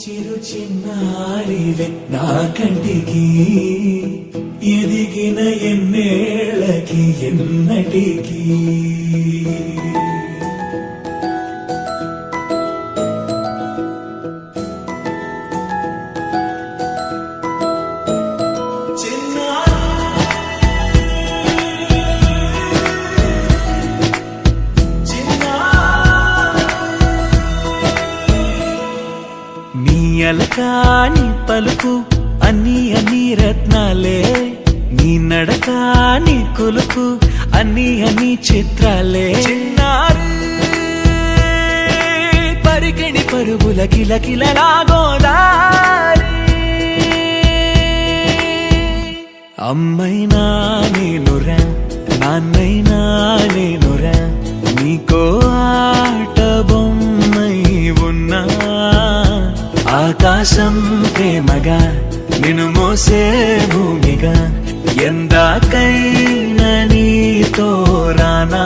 చిరు చిన్నారివే నా కంటికి ఎదిగిన ఎన్నేళ్ళకి ఎన్నటికి అలకాని పలుకు అన్ని అన్ని రత్నాలే నీ నడక నీ కొలుకు అన్ని అన్ని చిత్రాలే చిన్నారు పరికిణి పరుగుల కిలకిలలా గోదారి అమ్మైనా నేనురా నాన్నైనా నేనురా నీకో ఆట బొమ్మై ఉన్నా ఆకాశం ప్రేమగా నిన్ను మోసే భూమిగా ఎందాకైనా నీతో రానా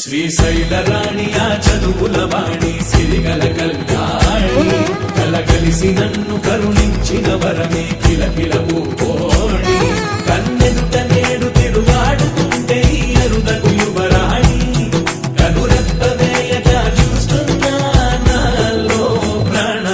శ్రీశైల రాణి ఆ చదువుల వాణి సిరిగల కళ్యాణి కలగలిసి నన్ను కరుణించిన వరమే కిలకిలవు కోణి కన్నెదుట నేడు తిరుగాడుతుంటే అరుదకు యువరాణి కనురెప్ప వేయగా చూస్తున్నా నాలో ప్రాణ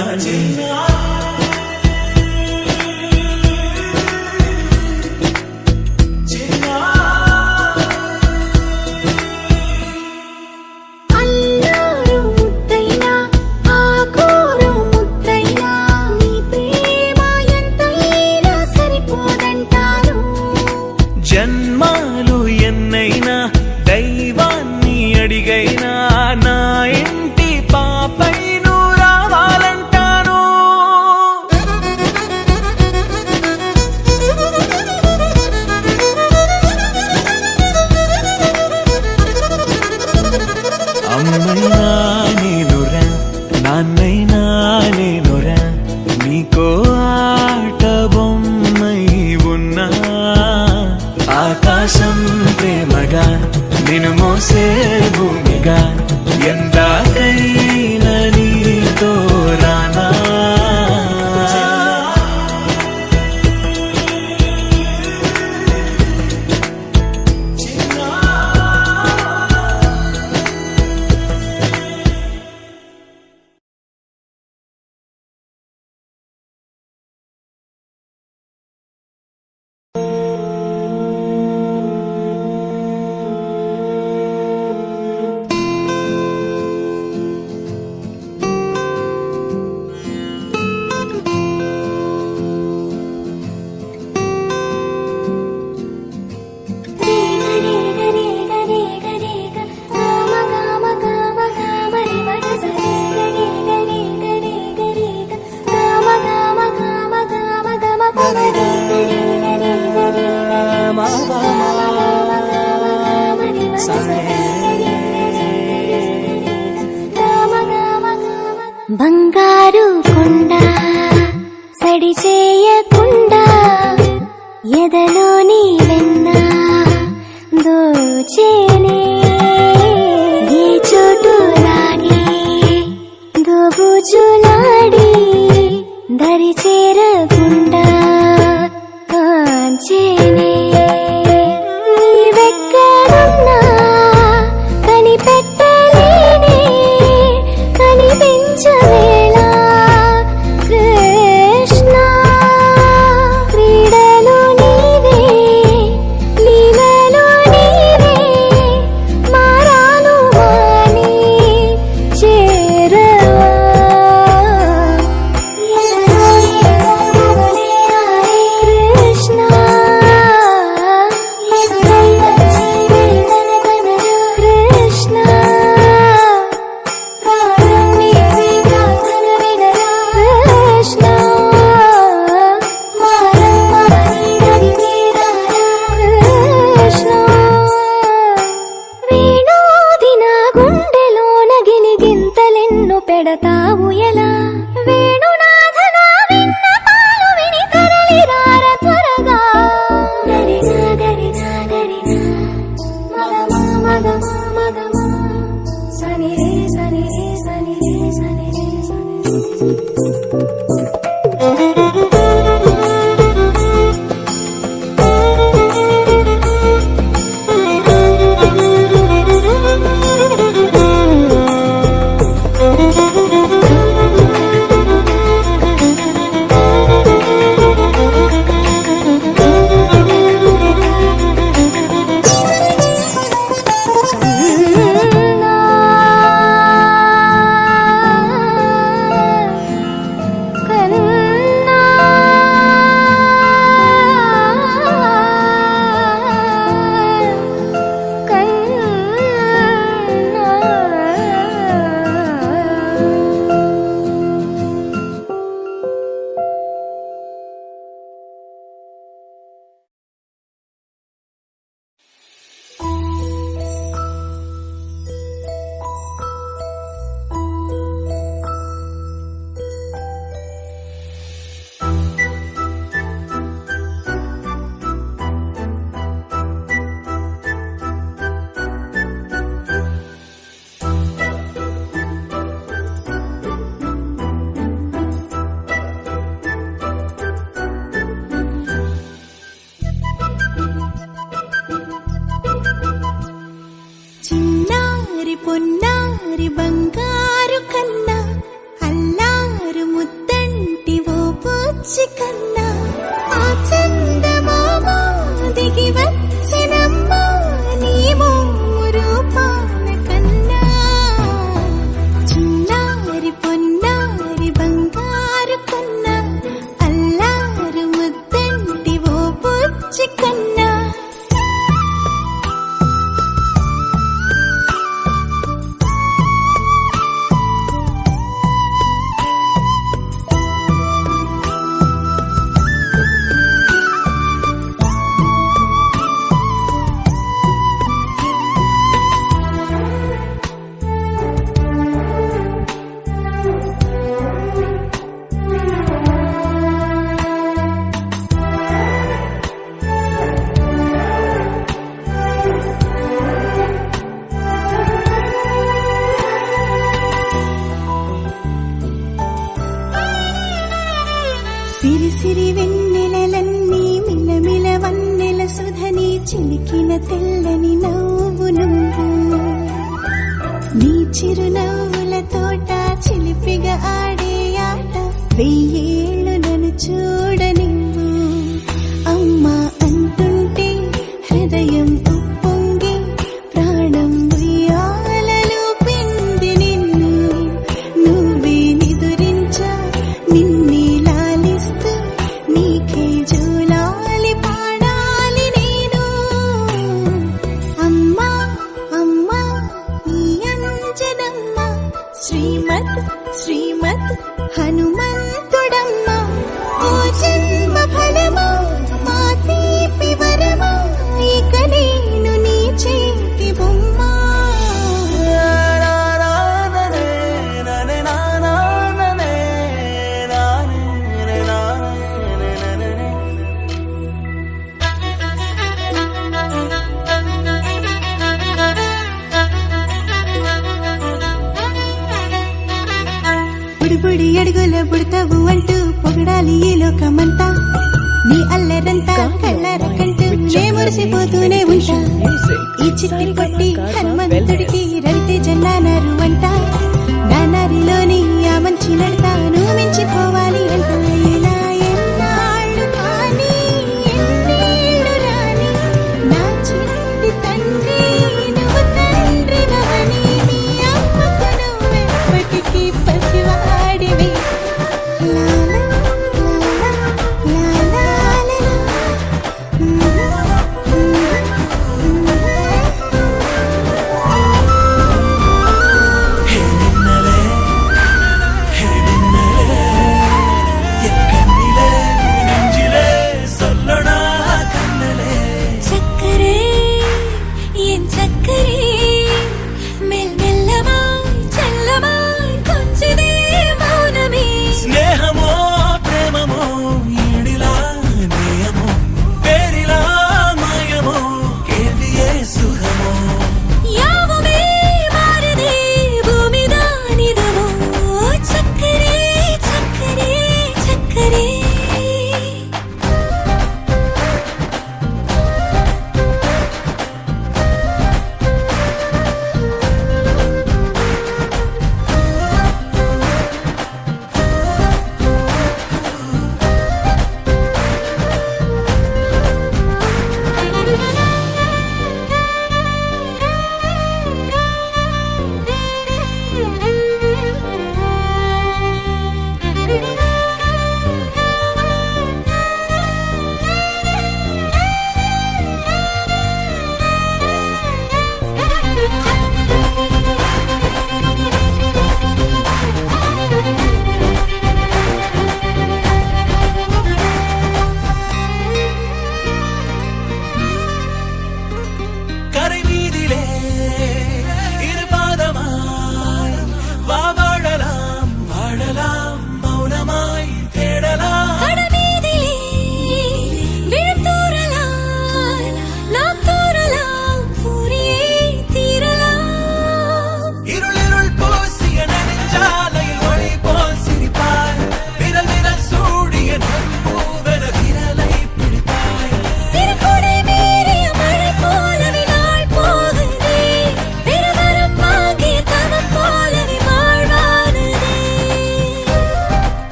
జన్మాలు ఎన్నైనా దైవాన్ని అడిగైనా నా ఇంటి పాపై నువ్వు రావాలంటాను అమ్మైనా నేనురా నాన్నైనా నేనురా నీకో ఆట బొమ్మై ఉన్నా ఆకాశం ప్రేమగా నిన్ను మోసే భూమిగా ఎందాకైనా నీతో రానా బంగారు కొండ సడి చేయకుండా ఎదలోని వెన్న దోచేనే ఏ చోటు లాగే దోబుజులాడి దరి చేరకుండా కాంచేనే నీవెక్కడున్నా కనిపెట్టలేనే కనిపించవేళ కృష్ణ క్రీడలు నీవే లీలలు నీవే చిన్నారి పొన్నారి బంగారు కన్నా అల్లారు ముద్దంటి ఓ పూచి కన్నా ఆ చందమామ దిగి వచ్చినమ్మా నీ రూపాల కన్నా చిన్నారి పొన్నారి బంగారు కన్నా అల్లారు ముద్దంటి ఓ పూచి కన్నా సిరి సిరి వెన్నెలలన్నీ మిలమిల వన్నెల సుధని చిలికిన తెల్లని నవ్వు నువ్వు నీ చిరునవ్వుల తోట చిలిపిగా ఆడే ఆట వెయ్యేళ్ళు నన్ను చూడనివ్వు అమ్మా అంటుంటే హృదయం ఉప్పొంగి ప్రాణం ఉయ్యాలలో పిండి నిన్ను నువ్వే నిదురించా నిన్నే లాలిస్తూ నీకే జోలాలి పాడాలి నేను అమ్మా అమ్మా ఈ అంజనమ్మ శ్రీమద్ శ్రీమద్ హనుమంతుడమ్మ ఓ జన్మ ఫలమా మా తీపి వరమా ఇక నేను నీ చేతి బొమ్మ బుడిబుడి అడుగుల బుడతావు అంటూ పొగడాలి ఈ లోకమంతా నీ అల్లరంతా కళ్ళారకంటూ నే మురిసిపోతూనే ఉంటా ఈ చిట్టి పొట్టి హనుమంతుడికి రవితే జన్నానారు అంట